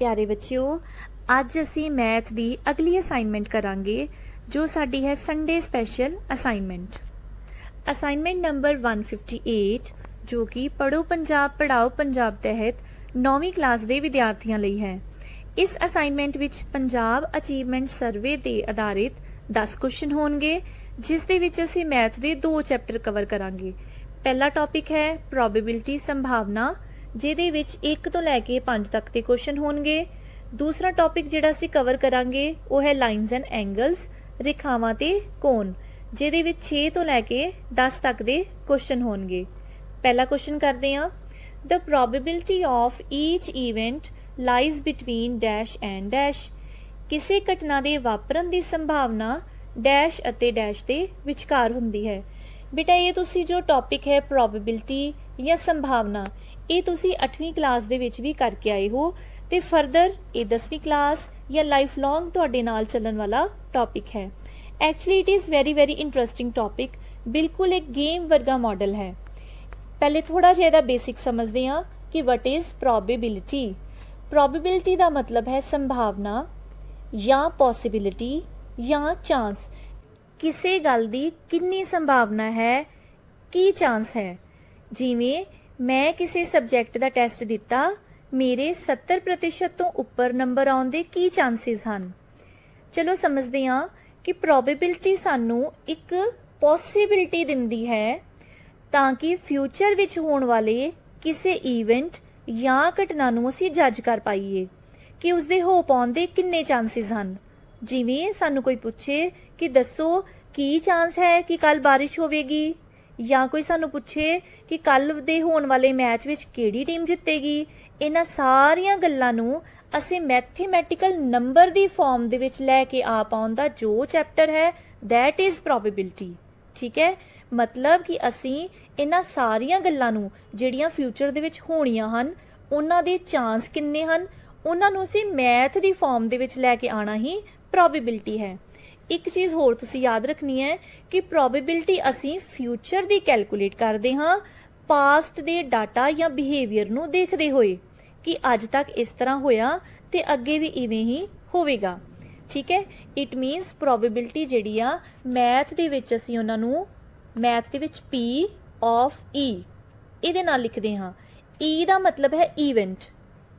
प्यारे बच्चों, ਅੱਜ ਅਸੀਂ मैथ ਦੀ ਅਗਲੀ ਅਸਾਈਨਮੈਂਟ ਕਰਾਂਗੇ ਜੋ ਸਾਡੀ ਹੈ ਸੰਡੇ ਸਪੈਸ਼ਲ ਅਸਾਈਨਮੈਂਟ ਨੰਬਰ 158 ਜੋ ਕਿ ਪੜ੍ਹੋ ਪੰਜਾਬ ਪੜ੍ਹਾਓ ਪੰਜਾਬ ਤਹਿਤ 9ਵੀਂ ਕਲਾਸ ਦੇ ਵਿਦਿਆਰਥੀਆਂ ਲਈ ਹੈ। ਇਸ ਅਸਾਈਨਮੈਂਟ ਵਿੱਚ ਪੰਜਾਬ ਅਚੀਵਮੈਂਟ ਸਰਵੇ ਤੇ ਆਧਾਰਿਤ 10 ਕੁਐਸਚਨ ਹੋਣਗੇ ਜਿਸ ਦੇ ਵਿੱਚ ਅਸੀਂ ਮੈਥ ਦੇ 2 ਚੈਪਟਰ ਕਵਰ ਕਰਾਂਗੇ। ਪਹਿਲਾ ਟੌਪਿਕ ਹੈ ਪ੍ਰੋਬੇਬਿਲਿਟੀ ਸੰਭਾਵਨਾ ਜਿਹਦੇ ਵਿੱਚ 1 ਤੋਂ ਲੈ ਕੇ 5 ਤੱਕ ਦੇ ਕੁਐਸਚਨ ਹੋਣਗੇ। दूसरा टॉपिक जिहड़ा असीं कवर करांगे वो है लाइन्स एंड एंगल्स रेखावां ते कोण जिहदे विच 6 तो लैके 10 तक दे क्वेश्चन होणगे। पहला क्वेश्चन करदे हां, the probability of each event lies between dash and dash. किसी घटना दे वापरन दी संभावना डैश अते डैश दे विचकार हुंदी है। बेटा ये तुसी जो टॉपिक है प्रोबेबिलिटी या संभावना ये तुसी 8वीं क्लास दे विच भी करके आए हो ਤੇ ਫਰਦਰ ਇਹ 10ਵੀਂ ਕਲਾਸ ਜਾਂ ਲਾਈਫ ਲੌਂਗ ਤੁਹਾਡੇ ਨਾਲ ਚੱਲਣ ਵਾਲਾ ਟੌਪਿਕ ਹੈ। Actually it is very interesting topic, ਬਿਲਕੁਲ ਇੱਕ ਗੇਮ ਵਰਗਾ ਮਾਡਲ ਹੈ। ਪਹਿਲੇ ਥੋੜਾ ਜਿਹਾ ਇਹਦਾ ਬੇਸਿਕ ਸਮਝਦੇ ਹਾਂ ਕਿ ਵਟ ਇਜ਼ ਪ੍ਰੋਬੇਬਿਲਿਟੀ। ਪ੍ਰੋਬੇਬਿਲਿਟੀ ਦਾ ਮਤਲਬ ਹੈ ਸੰਭਾਵਨਾ ਜਾਂ ਪੋਸਿਬਿਲਿਟੀ ਜਾਂ ਚਾਂਸ। ਕਿਸੇ ਗੱਲ ਦੀ ਕਿੰਨੀ ਸੰਭਾਵਨਾ ਹੈ, ਕੀ ਚਾਂਸ ਹੈ। ਜਿਵੇਂ ਮੈਂ ਕਿਸੇ ਸਬਜੈਕਟ ਦਾ ਟੈਸਟ ਦਿੱਤਾ, मेरे 70% तो उपर नंबर आउण दे की चांसिस हन। चलो समझते हाँ कि प्रोबेबिलिटी सानू एक पॉसिबिलिटी दिंदी है ताकि फ्यूचर विच होण वाले किसी ईवेंट या घटना नू असीं जज कर पाईए कि उसदे हो पाउण दे किन्ने चांसिस हन। जिवें सानू कोई पुछे कि दसो की चांस है कि कल बारिश होवेगी, या कोई सानू पुछे कि कल दे होण वाले मैच विच किहड़ी टीम जितेगी। इन्हां सारियां गल्लां नूं असीं मैथेमैटिकल नंबर दी फॉर्म दे विच लैके आ पाउण दा जो चैप्टर है दैट इज़ प्रोबेबिलिटी। ठीक है, मतलब कि असीं इन्हां सारियां गल्लां नूं जिहड़ियां फ्यूचर दे विच होणीआं हन उन्हां दे चांस किन्ने हन उन्हां नूं असीं मैथ दी फॉर्म दे विच लैके आना ही प्रोबेबिलिटी है। एक चीज़ होर तुसीं याद रखनी है कि प्रोबेबिलिटी असीं फ्यूचर दी कैलकुलेट करदे हां पास्ट दे डाटा या बिहेवियर नूं देखदे होए कि अज तक इस तरह होया ते अगे भी इवें ही होवेगा। ठीक है, इट मीनस प्रोबेबिलिटी जिहड़ी आ मैथ दे विच असीं उहनां नूं math they which P of E इहदे नाल लिखदे हां। E दा मतलब है ईवेंट,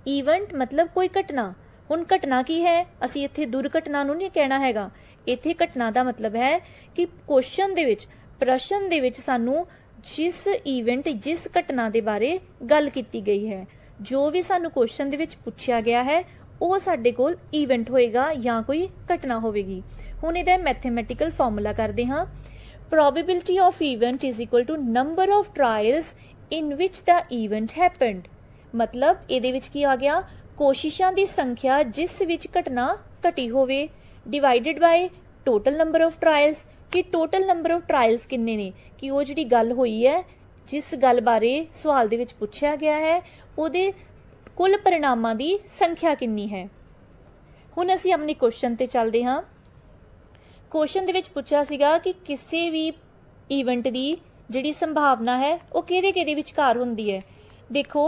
ईवेंट मतलब कोई घटना। हुण घटना की है, असीं इत्थे दुर्घटना नूं नहीं कहना हैगा। इत्थे घटना दा मतलब है कि क्वेश्चन दे विच प्रश्न दे विच सानू जिस ईवेंट जिस घटना दे बारे गल कीती गई है, जो भी सानू क्वेश्चन दे विच पुछया गया है वो साडे कोल ईवेंट होएगा या कोई घटना होवेगी। हुण इहदा मैथेमैटिकल फॉर्मूला करदे हां। Probability of event is equal to number of trials in which the event happened. मतलब इहदे विच की आ गया, कोशिशां दी संख्या जिस विच घटना घटी होवे divided by total number of trials कि टोटल नंबर ऑफ ट्रायल्स किन्ने ने, कि वो जिहड़ी गल होई है जिस गल बारे सवाल दे विच पुछया गया है ਉਹਦੇ कुल परिणामां दी संख्या किन्नी है। हुण असीं अपने क्वेश्चन ते चलदे हां। क्वेश्चन दे विच पुछया सीगा कि किसी भी ईवेंट दी जिहड़ी संभावना है वो किहदे विचकार हुंदी है। देखो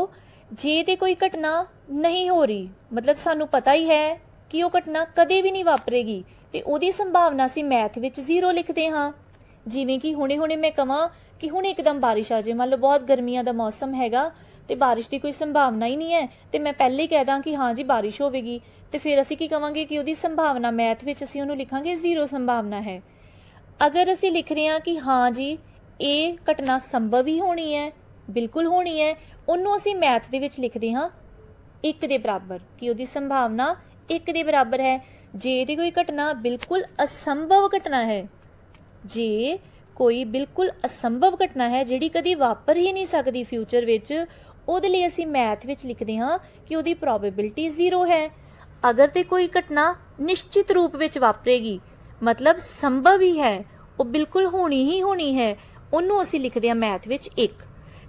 जे ते कोई घटना नहीं हो रही, मतलब सानू पता ही है कि वो घटना कदे भी नहीं वापरेगी ते ਉਹਦੀ संभावना असीं मैथ विच 0 लिखदे हां। जिवें कि हुणे मैं कहां कि हुणे एकदम बारिश आ जाए, मान लो बहुत गर्मियां दा मौसम हैगा ਤੇ ਬਾਰਿਸ਼ ਦੀ ਕੋਈ ਸੰਭਾਵਨਾ ਹੀ ਨਹੀਂ ਹੈ ਤੇ ਮੈਂ ਪਹਿਲੇ ਹੀ ਕਹਿ ਦਾਂ ਕਿ ਹਾਂ ਜੀ ਬਾਰਿਸ਼ ਹੋਵੇਗੀ ਤੇ ਫਿਰ ਅਸੀਂ ਕੀ ਕਵਾਂਗੇ ਕਿ ਉਹਦੀ ਸੰਭਾਵਨਾ ਮੈਥ ਵਿੱਚ ਅਸੀਂ ਉਹਨੂੰ ਲਿਖਾਂਗੇ 0 ਸੰਭਾਵਨਾ ਹੈ। ਅਗਰ ਅਸੀਂ ਲਿਖ ਰਹੇ ਹਾਂ ਕਿ ਹਾਂ ਜੀ ਇਹ ਘਟਨਾ ਸੰਭਵ ਹੀ ਹੋਣੀ ਹੈ, ਬਿਲਕੁਲ ਹੋਣੀ ਹੈ, ਉਹਨੂੰ ਅਸੀਂ ਮੈਥ ਦੇ ਵਿੱਚ ਲਿਖਦੇ ਹਾਂ 1 ਦੇ ਬਰਾਬਰ, ਕਿ ਉਹਦੀ ਸੰਭਾਵਨਾ 1 ਦੇ ਬਰਾਬਰ ਹੈ। ਜੇ ਤੇ ਕੋਈ ਘਟਨਾ ਬਿਲਕੁਲ ਅਸੰਭਵ ਘਟਨਾ ਹੈ, ਜੇ ਕੋਈ ਬਿਲਕੁਲ ਅਸੰਭਵ ਘਟਨਾ ਹੈ ਜਿਹੜੀ ਕਦੀ ਵਾਪਰ ਹੀ ਨਹੀਂ ਸਕਦੀ ਫਿਊਚਰ ਵਿੱਚ, ਉਹਦੇ ਲਈ ਅਸੀਂ ਮੈਥ ਵਿੱਚ ਲਿਖਦੇ ਹਾਂ ਕਿ ਉਹਦੀ ਪ੍ਰੋਬੇਬਿਲਿਟੀ 0 ਹੈ। ਅਗਰ ਤੇ ਕੋਈ ਘਟਨਾ ਨਿਸ਼ਚਿਤ ਰੂਪ ਵਿੱਚ ਵਾਪਰੇਗੀ, ਮਤਲਬ ਸੰਭਵ ਹੀ ਹੈ, ਉਹ ਬਿਲਕੁਲ ਹੋਣੀ ਹੀ ਹੋਣੀ ਹੈ, ਉਹਨੂੰ ਅਸੀਂ ਲਿਖਦੇ ਹਾਂ ਮੈਥ ਵਿੱਚ 1।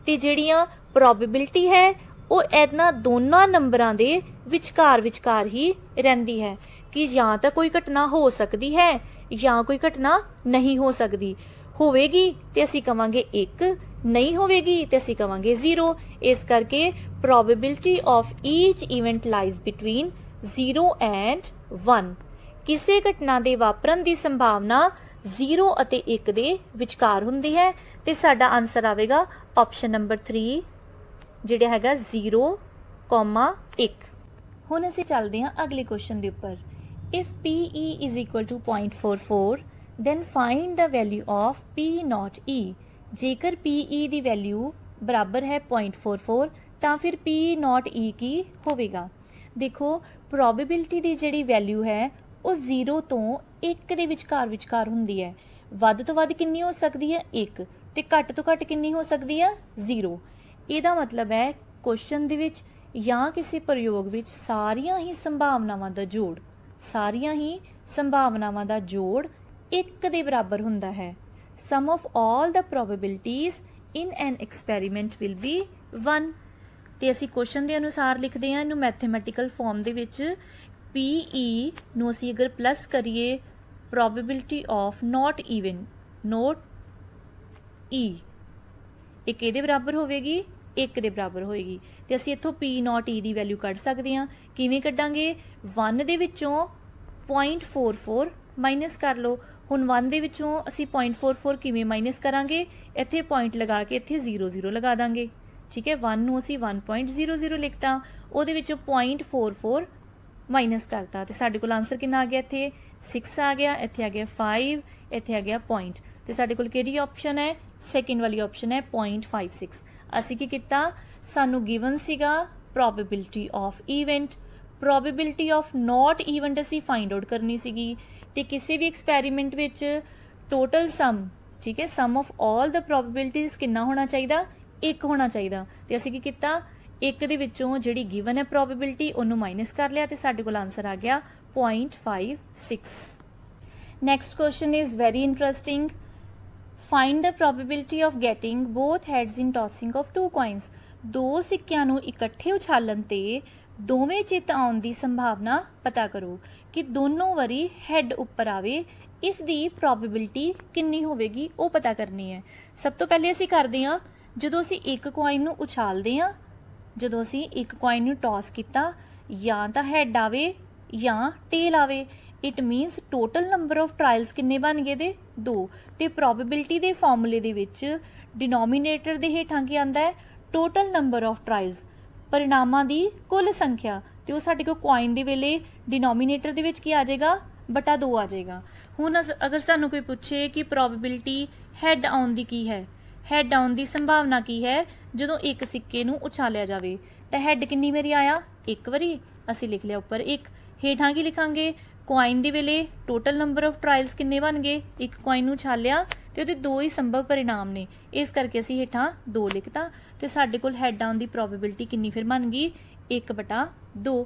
ਤੇ ਜਿਹੜੀਆਂ ਪ੍ਰੋਬੇਬਿਲਿਟੀ ਹੈ ਉਹ ਇਹਨਾਂ ਦੋਨਾਂ ਨੰਬਰਾਂ ਦੇ ਵਿਚਕਾਰ ਹੀ ਰਹਿੰਦੀ ਹੈ ਕਿ ਜਾਂ ਤਾਂ ਕੋਈ ਘਟਨਾ ਹੋ ਸਕਦੀ ਹੈ ਜਾਂ ਕੋਈ ਘਟਨਾ ਨਹੀਂ ਹੋ ਸਕਦੀ। ਹੋਵੇਗੀ ਤੇ ਅਸੀਂ ਕਵਾਂਗੇ 1, नहीं होवेगी तो ਅਸੀਂ ਕਵਾਂਗੇ 0। ਇਸ ਕਰਕੇ probability of each event lies between 0 and 1। ਕਿਸੇ ਘਟਨਾ ਦੇ ਵਾਪਰਨ ਦੀ ਸੰਭਾਵਨਾ 0 ਅਤੇ 1 ਦੇ ਵਿਚਕਾਰ ਹੁੰਦੀ ਹੈ ਤੇ ਸਾਡਾ ਆਨਸਰ ਆਵੇਗਾ ਆਪਸ਼ਨ ਨੰਬਰ 3 ਜਿਹੜਾ ਹੈਗਾ 0, 1। ਹੁਣ ਅਸੀਂ ਚੱਲਦੇ ਹਾਂ ਅਗਲੇ ਕੁਐਸਚਨ ਦੇ ਉੱਪਰ। if PE is equal to 0.44 then find the value of P naught E। ਜੇਕਰ PE ਦੀ ਵੈਲਿਊ ਬਰਾਬਰ ਹੈ 0.44 ਤਾਂ ਫਿਰ P naught E ਕੀ ਹੋਵੇਗਾ। ਦੇਖੋ ਪ੍ਰੋਬੇਬਿਲਿਟੀ ਦੀ ਜਿਹੜੀ ਵੈਲਿਊ ਹੈ ਉਹ 0 ਤੋਂ 1 ਦੇ ਵਿਚਕਾਰ ਹੁੰਦੀ ਹੈ। ਵੱਧ ਤੋਂ ਵੱਧ ਕਿੰਨੀ ਹੋ ਸਕਦੀ ਹੈ 1 ਤੇ ਘੱਟ ਤੋਂ ਘੱਟ ਕਿੰਨੀ ਹੋ ਸਕਦੀ ਹੈ 0। ਇਹਦਾ ਮਤਲਬ ਹੈ ਕੁਐਸਚਨ ਦੇ ਵਿੱਚ ਜਾਂ ਕਿਸੇ ਪ੍ਰਯੋਗ ਵਿੱਚ ਸਾਰੀਆਂ ਹੀ ਸੰਭਾਵਨਾਵਾਂ ਦਾ ਜੋੜ 1 ਦੇ ਬਰਾਬਰ ਹੁੰਦਾ ਹੈ। sum of all the probabilities in an experiment will be 1। ਤੇ ਅਸੀਂ ਕੁਐਸਚਨ ਦੇ ਅਨੁਸਾਰ ਲਿਖਦੇ ਹਾਂ ਇਹਨੂੰ ਮੈਥਮੈਟੀਕਲ ਫਾਰਮ ਦੇ ਵਿੱਚ। PE ਨੂੰ ਅਸੀਂ ਅਗਰ ਪਲੱਸ ਕਰੀਏ probability of not E ਇਹ ਕਿਹਦੇ ਬਰਾਬਰ ਹੋਵੇਗੀ 1 ਦੇ ਬਰਾਬਰ ਹੋਏਗੀ। ਤੇ ਅਸੀਂ ਇੱਥੋਂ P naught E ਦੀ ਵੈਲਿਊ ਕੱਢ ਸਕਦੇ ਹਾਂ। ਕਿਵੇਂ ਕੱਢਾਂਗੇ 1 ਦੇ ਵਿੱਚੋਂ 0.44 ਮਾਈਨਸ ਕਰ ਲਓ। ਹੁਣ 1 ਦੇ ਵਿੱਚੋਂ ਅਸੀਂ 0.44 ਕਿਵੇਂ ਮਾਈਨਸ ਕਰਾਂਗੇ ਇੱਥੇ ਪੁਆਇੰਟ ਲਗਾ ਕੇ ਇੱਥੇ 0 ਲਗਾ ਦਾਂਗੇ। ਠੀਕ ਹੈ 1 ਨੂੰ ਅਸੀਂ 1.00 ਲਿਖਤਾ ਉਹਦੇ ਵਿੱਚੋਂ 0.44 ਮਾਈਨਸ ਕਰਤਾ ਤੇ ਸਾਡੇ ਕੋਲ ਆਨਸਰ ਕਿੰਨਾ ਆ ਗਿਆ ਇੱਥੇ 6 ਆ ਗਿਆ, ਇੱਥੇ ਆ ਗਿਆ 5, ਇੱਥੇ ਆ ਗਿਆ ਪੁਆਇੰਟ ਤੇ ਸਾਡੇ ਕੋਲ ਕਿਹੜੀ ਆਪਸ਼ਨ ਹੈ ਸੈਕਿੰਡ ਵਾਲੀ ਆਪਸ਼ਨ ਹੈ 0.56। ਅਸੀਂ ਕੀ ਕੀਤਾ ਸਾਨੂੰ ਗਿਵਨ ਸੀਗਾ probability of event, probability of not event ਅਸੀਂ ਫਾਈਂਡ ਆਊਟ ਕਰਨੀ ਸੀਗੀ ਤੇ ਕਿਸੇ ਵੀ ਐਕਸਪੈਰੀਮੈਂਟ ਵਿੱਚ ਟੋਟਲ ਸਮ ਠੀਕ ਹੈ ਸਮ ਆਫ ਆਲ ਦਾ ਪ੍ਰੋਬੇਬਿਲਿਟੀਜ਼ ਕਿੰਨਾ ਹੋਣਾ ਚਾਹੀਦਾ 1 ਹੋਣਾ ਚਾਹੀਦਾ ਤੇ ਅਸੀਂ ਕੀ ਕੀਤਾ 1 ਦੇ ਵਿੱਚੋਂ ਜਿਹੜੀ ਗਿਵਨ ਹੈ ਪ੍ਰੋਬੇਬਿਲਿਟੀ ਉਹਨੂੰ ਮਾਈਨਸ ਕਰ ਲਿਆ ਤੇ ਸਾਡੇ ਕੋਲ ਆਨਸਰ ਆ ਗਿਆ 0.56। Next question is very interesting. find the probability of getting both heads in tossing of 2 coins। ਦੋ ਸਿੱਕਿਆਂ ਨੂੰ ਇਕੱਠੇ ਉਛਾਲਣ ਤੇ ਦੋਵੇਂ ਚਿੱਤ ਆਉਣ ਦੀ ਸੰਭਾਵਨਾ ਪਤਾ ਕਰੋ ਕਿ ਦੋਨੋਂ ਵਾਰੀ ਹੈਡ ਉੱਪਰ ਆਵੇ ਇਸ ਦੀ ਪ੍ਰੋਬੇਬਿਲਿਟੀ ਕਿੰਨੀ ਹੋਵੇਗੀ ਉਹ ਪਤਾ ਕਰਨੀ ਹੈ। ਸਭ ਤੋਂ ਪਹਿਲੇ ਅਸੀਂ ਕਰਦੇ ਹਾਂ ਜਦੋਂ ਅਸੀਂ ਇੱਕ ਕੁਆਇਨ ਨੂੰ ਉਛਾਲਦੇ ਹਾਂ ਜਦੋਂ ਅਸੀਂ ਇੱਕ ਕੁਆਇਨ ਨੂੰ ਟਾਸ ਕੀਤਾ ਜਾਂ ਤਾਂ ਹੈਡ ਆਵੇ ਜਾਂ ਟੇਲ ਆਵੇ it means total number of trials ਕਿੰਨੇ ਬਣ ਗਏ ਦੇ 2 ਤੇ ਪ੍ਰੋਬੇਬਿਲਿਟੀ ਦੇ ਫਾਰਮੂਲੇ ਦੇ ਵਿੱਚ ਡਿਨੋਮੀਨੇਟਰ ਦੇ ਹੇਠਾਂ ਕੀ ਆਉਂਦਾ ਹੈ ਟੋਟਲ ਨੰਬਰ ਆਫ ਟਰਾਇਲਸ परिणामां दी कुल संख्या तो वो साडे कोल कॉइन दे वेले डिनोमीनेटर दे विच की आ जाएगा बटा 2 आ जाएगा। हुण अगर सानू कोई पूछे कि प्रोबेबिलिटी हैड आउण दी की है हैड आउण दी संभावना की है जदों एक सिक्के नू उछालिया जावे तो हैड किन्नी वारी आया 1 वारी असीं लिख लिया उपर 1 हेठां की लिखांगे कॉइन दे वेले टोटल नंबर ऑफ ट्रायल्स किन्ने बन गए एक कॉइन नू उछालिया ਤੇ ਉਹਦੇ 2 ਹੀ ਸੰਭਵ परिणाम ने इस करके ਅਸੀਂ ਹੇਠਾਂ 2 ਲਿਖਤਾ ਤੇ ਸਾਡੇ ਕੋਲ ਹੈਡ ਆਉਣ ਦੀ ਪ੍ਰੋਬੇਬਿਲਿਟੀ ਕਿੰਨੀ ਫਿਰ ਬਣ ਗਈ 1/2।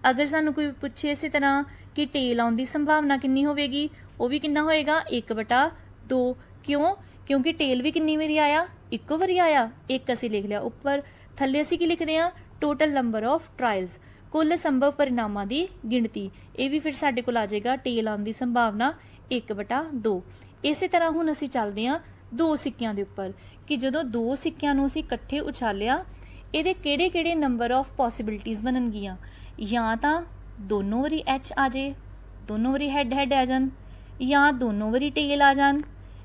ਅਗਰ ਸਾਨੂੰ ਕੋਈ ਪੁੱਛੇ ਇਸੇ ਤਰ੍ਹਾਂ ਕਿ ਟੇਲ ਆਉਣ ਦੀ ਸੰਭਾਵਨਾ ਕਿੰਨੀ ਹੋਵੇਗੀ ਉਹ ਵੀ ਕਿੰਨਾ ਹੋਏਗਾ 1/2। ਕਿਉਂ ਕਿਉਂਕਿ ਟੇਲ ਵੀ ਕਿੰਨੀ ਵਾਰੀ ਆਇਆ ਇੱਕੋ ਵਾਰੀ ਆਇਆ 1 ਅਸੀਂ ਲਿਖ ਲਿਆ ਉੱਪਰ ਥੱਲੇ ਅਸੀਂ ਕੀ ਲਿਖਦੇ ਆ ਟੋਟਲ ਨੰਬਰ ਆਫ ਟਰਾਇਲਸ ਕੁੱਲ ਸੰਭਵ परिणामां ਦੀ ਗਿਣਤੀ ਇਹ ਵੀ ਫਿਰ ਸਾਡੇ ਕੋਲ ਆ ਜਾਏਗਾ ਟੇਲ ਆਉਣ ਦੀ ਸੰਭਾਵਨਾ 1/2। ਇਸੇ ਤਰ੍ਹਾਂ ਹੁਣ ਅਸੀਂ ਚੱਲਦੇ ਹਾਂ ਦੋ ਸਿੱਕਿਆਂ ਦੇ ਉੱਪਰ ਕਿ ਜਦੋਂ ਦੋ ਸਿੱਕਿਆਂ ਨੂੰ ਅਸੀਂ ਇਕੱਠੇ ਉਛਾਲਿਆ ਇਹਦੇ ਕਿਹੜੇ ਨੰਬਰ ਆਫ ਪੋਸੀਬਿਲਿਟੀਜ਼ ਬਣਨਗੀਆਂ ਜਾਂ ਤਾਂ ਦੋਨੋਂ ਵਾਰੀ ਐਚ ਆ ਜੇ ਦੋਨੋਂ ਵਾਰੀ ਹੈਡ ਆ ਜਾਣ ਜਾਂ ਦੋਨੋਂ ਵਾਰੀ ਟੇਲ ਆ ਜਾਣ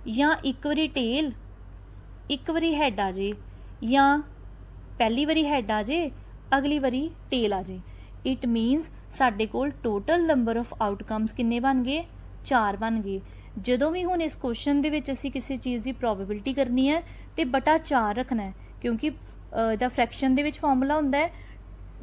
ਜਾਂ ਇੱਕ ਵਾਰੀ ਟੇਲ ਇੱਕ ਵਾਰੀ ਹੈਡ ਆ ਜੇ ਜਾਂ ਪਹਿਲੀ ਵਾਰੀ ਹੈਡ ਆ ਜੇ ਅਗਲੀ ਵਾਰੀ ਟੇਲ ਆ ਜੇ ਇਟ ਮੀਨਸ ਸਾਡੇ ਕੋਲ ਟੋਟਲ ਨੰਬਰ ਆਫ ਆਊਟਕਮਸ ਕਿੰਨੇ ਬਣ ਗਏ 4 ਬਣ ਗਏ। ਜਦੋਂ ਵੀ ਹੁਣ ਇਸ ਕੁਐਸਚਨ ਦੇ ਵਿੱਚ ਅਸੀਂ ਕਿਸੇ ਚੀਜ਼ ਦੀ ਪ੍ਰੋਬੇਬਿਲਿਟੀ ਕਰਨੀ ਹੈ ਤੇ ਬਟਾ 4 ਰੱਖਣਾ ਹੈ ਕਿਉਂਕਿ ਦਾ ਫ੍ਰੈਕਸ਼ਨ ਦੇ ਵਿੱਚ ਫਾਰਮੂਲਾ ਹੁੰਦਾ ਹੈ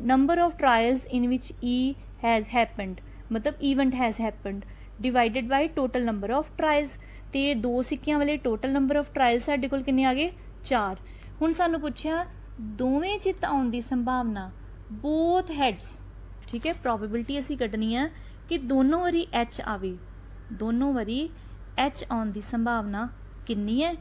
number of trials in which E has happened ਮਤਲਬ event has happened divided by total number of trials ਤੇ ਦੋ ਸਿੱਕਿਆਂ ਵਾਲੇ ਟੋਟਲ ਨੰਬਰ ਆਫ ਟਰਾਇਲਸ ਸਾਡੇ ਕੋਲ ਕਿੰਨੇ ਆ ਗਏ 4। ਹੁਣ ਸਾਨੂੰ ਪੁੱਛਿਆ ਦੋਵੇਂ ਚਿੱਤ ਆਉਣ ਦੀ ਸੰਭਾਵਨਾ ਬੋਥ ਹੈਡਸ ਠੀਕ ਹੈ ਪ੍ਰੋਬੇਬਿਲਿਟੀ ਅਸੀਂ ਕੱਢਣੀ ਹੈ ਕਿ ਦੋਨੋਂ ਵਾਰੀ H ਆਵੇ ਦੋਨੋਂ ਵਾਰੀ H ਆਉਣ ਦੀ ਸੰਭਾਵਨਾ ਕਿੰਨੀ ਹੈ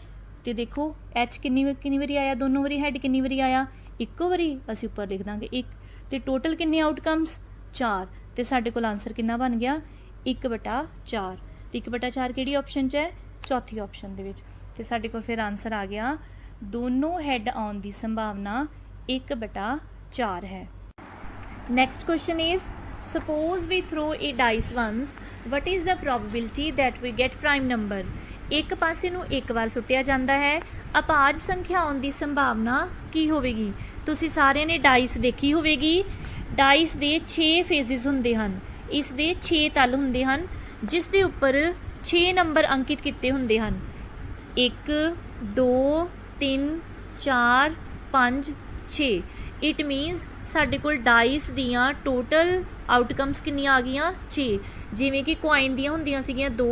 ਤੇ ਦੇਖੋ H ਕਿੰਨੀ ਵਾਰੀ ਆਇਆ ਦੋਨੋਂ ਵਾਰੀ ਹੈਡ ਕਿੰਨੀ ਵਾਰੀ ਆਇਆ ਇੱਕੋ ਵਾਰੀ ਅਸੀਂ ਉੱਪਰ ਲਿਖ ਦਾਂਗੇ 1 ਤੇ ਟੋਟਲ ਕਿੰਨੇ ਆਊਟਕਮਸ 4 ਤੇ ਸਾਡੇ ਕੋਲ ਆਨਸਰ ਕਿੰਨਾ ਬਣ ਗਿਆ 1/4 ਤੇ 1/4 ਕਿਹੜੀ ਆਪਸ਼ਨ 'ਚ ਹੈ ਚੌਥੀ ਆਪਸ਼ਨ ਦੇ ਵਿੱਚ ਤੇ ਸਾਡੇ ਕੋਲ ਫਿਰ ਆਨਸਰ ਆ ਗਿਆ ਦੋਨੋਂ ਹੈਡ ਆਉਣ ਦੀ ਸੰਭਾਵਨਾ 1/4 ਹੈ। Next question is, suppose we throw a dice once, what is the probability that we get prime number? ਇੱਕ ਪਾਸੇ ਨੂੰ ਇੱਕ ਵਾਰ ਸੁੱਟਿਆ ਜਾਂਦਾ ਹੈ, ਅਪਾਜ ਸੰਖਿਆ ਆਉਣ ਦੀ ਸੰਭਾਵਨਾ ਕੀ ਹੋਵੇਗੀ? ਤੁਸੀਂ ਸਾਰਿਆਂ ਨੇ ਡਾਈਸ ਦੇਖੀ ਹੋਵੇਗੀ। ਡਾਈਸ ਦੇ 6 ਫੇਜ਼ਿਸ ਹੁੰਦੇ ਹਨ, ਇਸ ਦੇ 6 ਤਲ ਹੁੰਦੇ ਹਨ, ਜਿਸ ਦੇ ਉੱਪਰ 6 ਨੰਬਰ ਅੰਕਿਤ ਕੀਤੇ ਹੁੰਦੇ ਹਨ। 1 2 3 4 5 6। ਇਟ ਮੀਨਸ ਸਾਡੇ ਕੋਲ ਡਾਈਸ ਦੀਆਂ ਟੋਟਲ ਆਊਟਕਮਸ ਕਿੰਨੀਆਂ ਆ ਗਈਆਂ? 6। ਜਿਵੇਂ ਕਿ ਕੁਆਇਨ ਦੀਆਂ ਹੁੰਦੀਆਂ ਸੀਗੀਆਂ 2,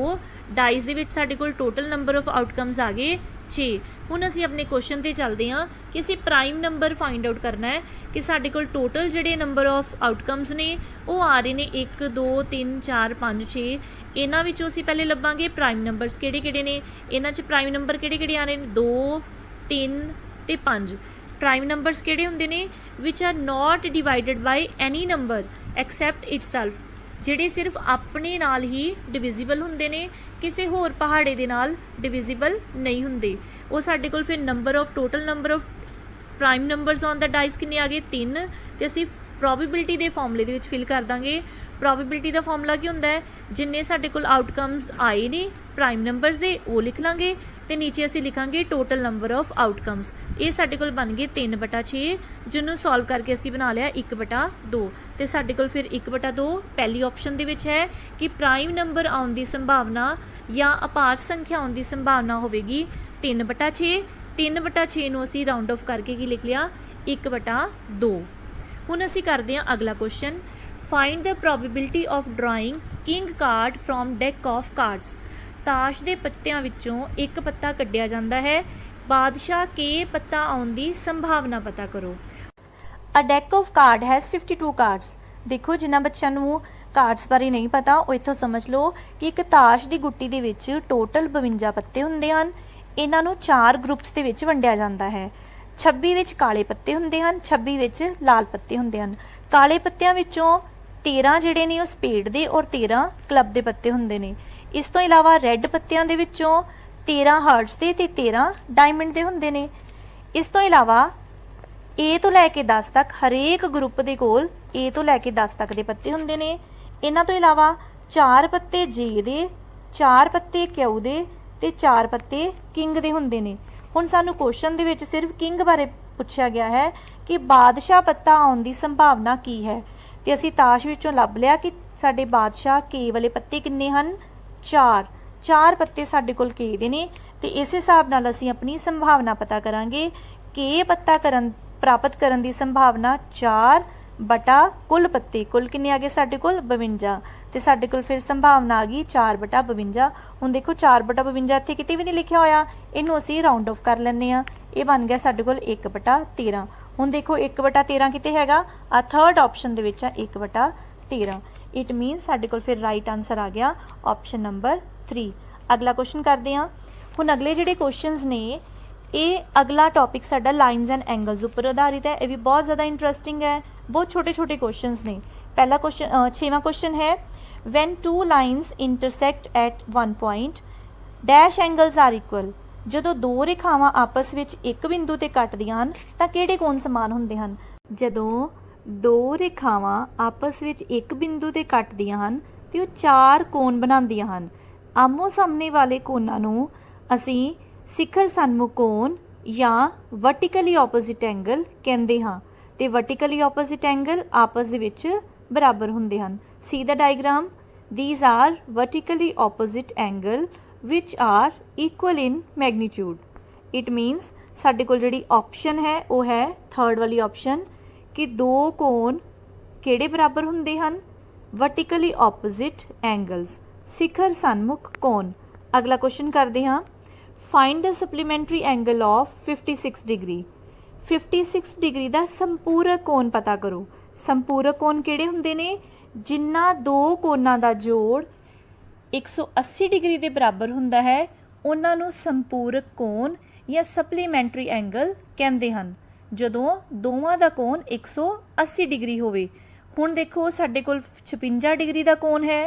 ਡਾਈਸ ਦੇ ਵਿੱਚ ਸਾਡੇ ਕੋਲ ਟੋਟਲ ਨੰਬਰ ਆਫ ਆਊਟਕਮਸ ਆ ਗਏ 6। ਹੁਣ ਅਸੀਂ ਆਪਣੇ ਕੁਐਸਚਨ ਤੇ ਚੱਲਦੇ ਹਾਂ ਕਿ ਅਸੀਂ ਪ੍ਰਾਈਮ ਨੰਬਰ ਫਾਈਂਡ ਆਊਟ ਕਰਨਾ ਹੈ ਕਿ ਸਾਡੇ ਕੋਲ ਟੋਟਲ ਜਿਹੜੇ ਨੰਬਰ ਆਫ ਆਊਟਕਮਸ ਨੇ ਉਹ ਆ ਰਹੇ ਨੇ 1 2 3 4 5 6। ਇਹਨਾਂ ਵਿੱਚੋਂ ਅਸੀਂ ਪਹਿਲੇ ਲੱਭਾਂਗੇ ਪ੍ਰਾਈਮ ਨੰਬਰਸ ਕਿਹੜੇ ਕਿਹੜੇ ਨੇ। ਇਹਨਾਂ 'ਚ ਪ੍ਰਾਈਮ ਨੰਬਰ ਕਿਹੜੇ ਕਿਹੜੇ ਆ ਰਹੇ ਨੇ? 2 3 ਤੇ 5। ਪ੍ਰਾਈਮ ਨੰਬਰਸ ਕਿਹੜੇ ਹੁੰਦੇ ਨੇ? Which are not divided by any number except itself, ਜਿਹੜੇ ਸਿਰਫ ਆਪਣੇ ਨਾਲ ਹੀ ਡਿਵਿਜ਼ੀਬਲ ਹੁੰਦੇ ਨੇ, ਕਿਸੇ ਹੋਰ ਪਹਾੜੇ ਦੇ ਨਾਲ ਡਿਵਿਜ਼ੀਬਲ ਨਹੀਂ ਹੁੰਦੇ। ਉਹ ਸਾਡੇ ਕੋਲ ਫਿਰ number of total number of prime numbers on the DISE ਕਿੰਨੇ ਆ ਗਏ? 3। ਤੇ ਅਸੀਂ ਪ੍ਰੋਬੇਬਿਲਿਟੀ ਦੇ ਫਾਰਮੂਲੇ ਦੇ ਵਿੱਚ ਫਿਲ ਕਰ ਦਾਂਗੇ। ਪ੍ਰੋਬੇਬਿਲਿਟੀ ਦਾ ਫਾਰਮੂਲਾ ਕੀ ਹੁੰਦਾ ਹੈ? ਜਿੰਨੇ ਸਾਡੇ ਕੋਲ ਆਊਟਕਮਸ ਆਏ ਨੇ ਪ੍ਰਾਈਮ ਨੰਬਰਸ ਦੇ ਉਹ ਲਿਖ ਲਾਂਗੇ ਤੇ ਨੀਚੇ ਅਸੀਂ ਲਿਖਾਂਗੇ ਟੋਟਲ ਨੰਬਰ ਆਫ ਆਊਟਕਮਸ। ਇਹ ਸਾਡੇ ਕੋਲ ਬਣ ਗਏ 3/6, ਜਿਹਨੂੰ ਸੋਲਵ ਕਰਕੇ ਅਸੀਂ ਬਣਾ ਲਿਆ 1/2। ਤੇ ਸਾਡੇ ਕੋਲ ਫਿਰ 1/2 ਪਹਿਲੀ ਆਪਸ਼ਨ ਦੇ ਵਿੱਚ ਹੈ ਕਿ ਪ੍ਰਾਈਮ ਨੰਬਰ ਆਉਣ ਦੀ ਸੰਭਾਵਨਾ ਜਾਂ ਅਪਾਜ ਸੰਖਿਆ ਆਉਣ ਦੀ ਸੰਭਾਵਨਾ ਹੋਵੇਗੀ 3/6। 3/6 ਨੂੰ ਅਸੀਂ ਰਾਉਂਡ ਆਫ ਕਰਕੇ ਕੀ ਲਿਖ ਲਿਆ? 1/2। ਹੁਣ ਅਸੀਂ ਕਰਦੇ ਹਾਂ ਅਗਲਾ question. Find the probability of drawing king card from deck of cards. ਤਾਸ਼ ਦੇ ਪੱਤਿਆਂ ਵਿੱਚੋਂ ਇੱਕ ਪੱਤਾ ਕੱਢਿਆ ਜਾਂਦਾ ਹੈ, ਬਾਦਸ਼ਾਹ ਕੇ ਪੱਤਾ ਆਉਣ ਦੀ ਸੰਭਾਵਨਾ ਪਤਾ ਕਰੋ। A deck of card has 52 cards. ਦੇਖੋ, ਜਿਨ੍ਹਾਂ ਬੱਚਿਆਂ ਨੂੰ ਕਾਰਡਸ ਬਾਰੇ ਨਹੀਂ ਪਤਾ ਉਹ ਇੱਥੋਂ ਸਮਝ ਲਓ ਕਿ ਇੱਕ ਤਾਸ਼ ਦੀ ਗੁੱਟੀ ਦੇ ਵਿੱਚ ਟੋਟਲ 52 ਪੱਤੇ ਹੁੰਦੇ ਹਨ। ਇਹਨਾਂ ਨੂੰ 4 ਗਰੁੱਪਸ ਦੇ ਵਿੱਚ ਵੰਡਿਆ ਜਾਂਦਾ ਹੈ। 26 ਵਿੱਚ ਕਾਲੇ ਪੱਤੇ ਹੁੰਦੇ ਹਨ, 26 ਵਿੱਚ ਲਾਲ ਪੱਤੇ ਹੁੰਦੇ ਹਨ। ਕਾਲੇ ਪੱਤਿਆਂ ਵਿੱਚੋਂ 13 ਜਿਹੜੇ ਨੇ ਉਹ ਸਪੇਡ ਦੇ ਔਰ 13 ਕਲੱਬ ਦੇ ਪੱਤੇ ਹੁੰਦੇ ਨੇ। ਇਸ ਤੋਂ ਇਲਾਵਾ ਰੈੱਡ ਪੱਤਿਆਂ ਦੇ ਵਿੱਚੋਂ 13 ਹਾਰਟਸ ਦੇ ਤੇ 13 ਡਾਇਮੰਡ ਦੇ ਹੁੰਦੇ ਨੇ। ਇਸ ਤੋਂ ਇਲਾਵਾ A ਤੋਂ ਲੈ ਕੇ 10 ਤੱਕ ਹਰੇਕ ਗਰੁੱਪ ਦੇ ਕੋਲ A ਤੋਂ ਲੈ ਕੇ 10 ਤੱਕ ਦੇ ਪੱਤੇ ਹੁੰਦੇ ਨੇ। ਇਹਨਾਂ ਤੋਂ ਇਲਾਵਾ 4 ਪੱਤੇ J ਦੇ, 4 ਪੱਤੇ Q ਦੇ ਤੇ 4 ਪੱਤੇ ਕਿੰਗ ਦੇ ਹੁੰਦੇ ਨੇ। ਹੁਣ ਸਾਨੂੰ ਕੁਐਸਚਨ ਦੇ ਵਿੱਚ ਸਿਰਫ ਕਿੰਗ ਬਾਰੇ ਪੁੱਛਿਆ ਗਿਆ ਹੈ ਕਿ ਬਾਦਸ਼ਾਹ ਪੱਤਾ ਆਉਣ ਦੀ ਸੰਭਾਵਨਾ ਕੀ ਹੈ, ਤੇ ਅਸੀਂ ਤਾਸ਼ ਵਿੱਚੋਂ ਲੱਭ ਲਿਆ ਕਿ ਸਾਡੇ ਬਾਦਸ਼ਾਹ ਕੇ ਵਾਲੇ ਪੱਤੇ ਕਿੰਨੇ ਹਨ? 4 ਪੱਤੇ ਸਾਡੇ ਕੋਲ ਕੇ ਦੇ ਨੇ। ਤੇ ਇਸ ਹਿਸਾਬ ਨਾਲ ਅਸੀਂ ਆਪਣੀ ਸੰਭਾਵਨਾ ਪਤਾ ਕਰਾਂਗੇ। ਕੇ ਪੱਤਾ ਪ੍ਰਾਪਤ ਕਰਨ ਦੀ ਸੰਭਾਵਨਾ 4 ਬਟਾ ਕੁੱਲ ਪੱਤੇ, ਕੁੱਲ ਕਿੰਨੇ ਆ ਗਏ ਸਾਡੇ ਕੋਲ? 52। ਤੇ ਸਾਡੇ ਕੋਲ ਫਿਰ ਸੰਭਾਵਨਾ ਆ ਗਈ 4/52। ਹੁਣ ਦੇਖੋ 4/52 ਇੱਥੇ ਕਿਤੇ ਵੀ ਨਹੀਂ ਲਿਖਿਆ ਹੋਇਆ, ਇਹਨੂੰ ਅਸੀਂ ਰਾਉਂਡ ਆਫ ਕਰ ਲੈਂਦੇ ਹਾਂ। ਇਹ ਬਣ ਗਿਆ ਸਾਡੇ ਕੋਲ 1/13। ਹੁਣ ਦੇਖੋ 1/13 ਕਿਤੇ ਹੈਗਾ? ਆ ਥਰਡ ਆਪਸ਼ਨ ਦੇ ਵਿੱਚ ਆ 1/13। ਇਟ ਮੀਨਸ ਸਾਡੇ ਕੋਲ ਫਿਰ ਰਾਈਟ ਆਨਸਰ ਆ ਗਿਆ ਆਪਸ਼ਨ ਨੰਬਰ 3। ਅਗਲਾ ਕੁਐਸਚਨ ਕਰਦੇ ਹਾਂ। ਹੁਣ ਅਗਲੇ ਜਿਹੜੇ ਕੁਐਸਚਨਸ ਨੇ, ਇਹ ਅਗਲਾ ਟੌਪਿਕ ਸਾਡਾ ਲਾਈਨਸ ਐਂਡ ਐਂਗਲਸ ਉੱਪਰ ਆਧਾਰਿਤ ਹੈ। ਇਹ ਵੀ ਬਹੁਤ ਜ਼ਿਆਦਾ ਇੰਟਰਸਟਿੰਗ ਹੈ, ਬਹੁਤ ਛੋਟੇ ਛੋਟੇ ਕੁਐਸਚਨਸ ਨੇ। ਪਹਿਲਾ ਕੁਐਸਚਨ 6ਵਾਂ ਕੁਐਸਚਨ ਹੈ, when 2 lines intersect at 1 point dash angles are equal. ਜਦੋਂ ਦੋ ਰੇਖਾਵਾਂ ਆਪਸ ਵਿੱਚ ਇੱਕ ਬਿੰਦੂ ਤੇ ਕੱਟਦੀਆਂ ਹਨ ਤਾਂ ਕਿਹੜੇ ਕੋਣ ਸਮਾਨ ਹੁੰਦੇ ਹਨ? ਜਦੋਂ ਦੋ ਰੇਖਾਵਾਂ ਆਪਸ ਵਿੱਚ ਇੱਕ ਬਿੰਦੂ ਤੇ ਕੱਟਦੀਆਂ ਹਨ ਤੇ ਉਹ 4 ਕੋਣ ਬਣਾਉਂਦੀਆਂ ਹਨ। ਆਮੋ ਸਾਹਮਣੇ ਵਾਲੇ ਕੋਣਾਂ ਨੂੰ ਅਸੀਂ ਸਿਖਰ ਸਨਮੁਖ ਕੋਣ ਜਾਂ ਵਰਟੀਕਲੀ ਆਪੋਜ਼ਿਟ ਐਂਗਲ ਕਹਿੰਦੇ ਹਾਂ, ਤੇ ਵਰਟੀਕਲੀ ਆਪੋਜ਼ਿਟ ਐਂਗਲ ਆਪਸ ਦੇ ਵਿੱਚ ਬਰਾਬਰ ਹੁੰਦੇ ਹਨ। ਸੀ ਦਾ diagram, these are vertically opposite angle which are equal in magnitude. It means ਸਾਡੇ ਕੋਲ ਜਿਹੜੀ ਆਪਸ਼ਨ ਹੈ ਉਹ ਹੈ ਥਰਡ ਵਾਲੀ ਆਪਸ਼ਨ ਕਿ ਦੋ ਕੋਣ ਕਿਹੜੇ ਬਰਾਬਰ ਹੁੰਦੇ ਹਨ? vertically opposite angles, ਸਿਖਰ ਸਨਮੁਖ ਕੋਣ। ਅਗਲਾ ਕੁਐਸਚਨ ਕਰਦੇ ਹਾਂ, find the supplementary angle of 56 degree. 56 degree ਦਾ ਸੰਪੂਰਕ ਕੋਣ ਪਤਾ ਕਰੋ। ਸੰਪੂਰਕ ਕੋਣ ਕਿਹੜੇ ਹੁੰਦੇ ਨੇ? ਜਿਨ੍ਹਾਂ ਦੋ ਕੋਣਾਂ ਦਾ ਜੋੜ 180 ਡਿਗਰੀ ਦੇ ਬਰਾਬਰ ਹੁੰਦਾ ਹੈ ਉਹਨਾਂ ਨੂੰ ਸੰਪੂਰਕ ਕੋਣ ਜਾਂ ਸਪਲੀਮੈਂਟਰੀ ਐਂਗਲ ਕਹਿੰਦੇ ਹਨ, ਜਦੋਂ ਦੋਵਾਂ ਦਾ ਕੋਣ 180 ਡਿਗਰੀ ਹੋਵੇ। ਹੁਣ ਦੇਖੋ ਸਾਡੇ ਕੋਲ 56 ਡਿਗਰੀ ਦਾ ਕੋਣ ਹੈ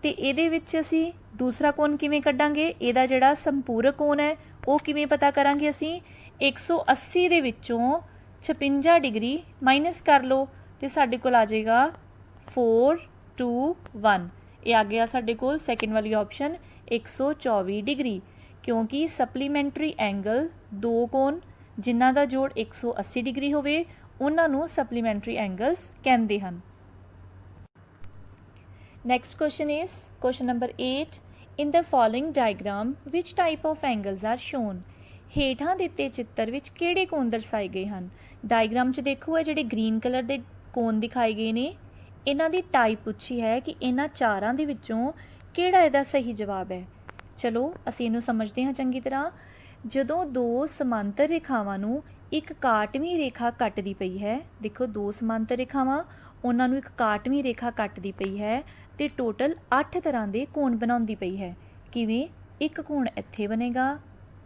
ਤੇ ਇਹਦੇ ਵਿੱਚ ਅਸੀਂ ਦੂਸਰਾ ਕੋਣ ਕਿਵੇਂ ਕੱਢਾਂਗੇ? ਇਹਦਾ ਜਿਹੜਾ ਸੰਪੂਰਕ ਕੋਣ ਹੈ ਉਹ ਕਿਵੇਂ ਪਤਾ ਕਰਾਂਗੇ? ਅਸੀਂ 180 ਦੇ ਵਿੱਚੋਂ 56 ਡਿਗਰੀ ਮਾਈਨਸ ਕਰ ਲਓ ਤੇ ਸਾਡੇ ਕੋਲ ਆ ਜਾਏਗਾ 4 2 1। ਇਹ ਆ ਗਿਆ ਸਾਡੇ ਕੋਲ ਸੈਕਿੰਡ ਵਾਲੀ ਆਪਸ਼ਨ 124 ਡਿਗਰੀ, ਕਿਉਂਕਿ ਸਪਲੀਮੈਂਟਰੀ ਐਂਗਲ ਦੋ ਕੋਣ ਜਿਨ੍ਹਾਂ ਦਾ ਜੋੜ 180 ਡਿਗਰੀ ਹੋਵੇ ਉਹਨਾਂ ਨੂੰ ਸਪਲੀਮੈਂਟਰੀ ਐਂਗਲਸ ਕਹਿੰਦੇ ਹਨ। Next question is question number 8. In the following diagram, which type of angles are shown? ਹੇਠਾਂ ਦਿੱਤੇ ਚਿੱਤਰ ਵਿੱਚ ਕਿਹੜੇ ਕੋਣ ਦਰਸਾਏ ਗਏ ਹਨ? ਡਾਇਗਰਾਮ 'ਚ ਦੇਖੋ ਇਹ ਜਿਹੜੇ ਗ੍ਰੀਨ ਕਲਰ ਦੇ ਕੋਣ ਦਿਖਾਏ ਗਏ ਨੇ, ਇਹਨਾਂ ਦੀ ਟਾਈਪ ਪੁੱਛੀ ਹੈ ਕਿ ਇਹਨਾਂ ਚਾਰਾਂ ਦੇ ਵਿੱਚੋਂ ਕਿਹੜਾ ਇਹਦਾ ਸਹੀ ਜਵਾਬ ਹੈ। ਚਲੋ ਅਸੀਂ ਇਹਨੂੰ ਸਮਝਦੇ ਹਾਂ ਚੰਗੀ ਤਰ੍ਹਾਂ। ਜਦੋਂ ਦੋ ਸਮਾਂਤਰ ਰੇਖਾਵਾਂ ਨੂੰ ਇੱਕ ਕਾਟਵੀਂ ਰੇਖਾ ਕੱਟਦੀ ਪਈ ਹੈ, ਦੇਖੋ ਦੋ ਸਮਾਂਤਰ ਰੇਖਾਵਾਂ ਉਹਨਾਂ ਨੂੰ ਇੱਕ ਕਾਟਵੀਂ ਰੇਖਾ ਕੱਟਦੀ ਪਈ ਹੈ ਤੇ ਟੋਟਲ 8 ਤਰ੍ਹਾਂ ਦੇ ਕੋਣ ਬਣਾਉਂਦੀ ਪਈ ਹੈ। ਕਿਵੇਂ? ਇੱਕ ਕੋਣ ਇੱਥੇ ਬਣੇਗਾ,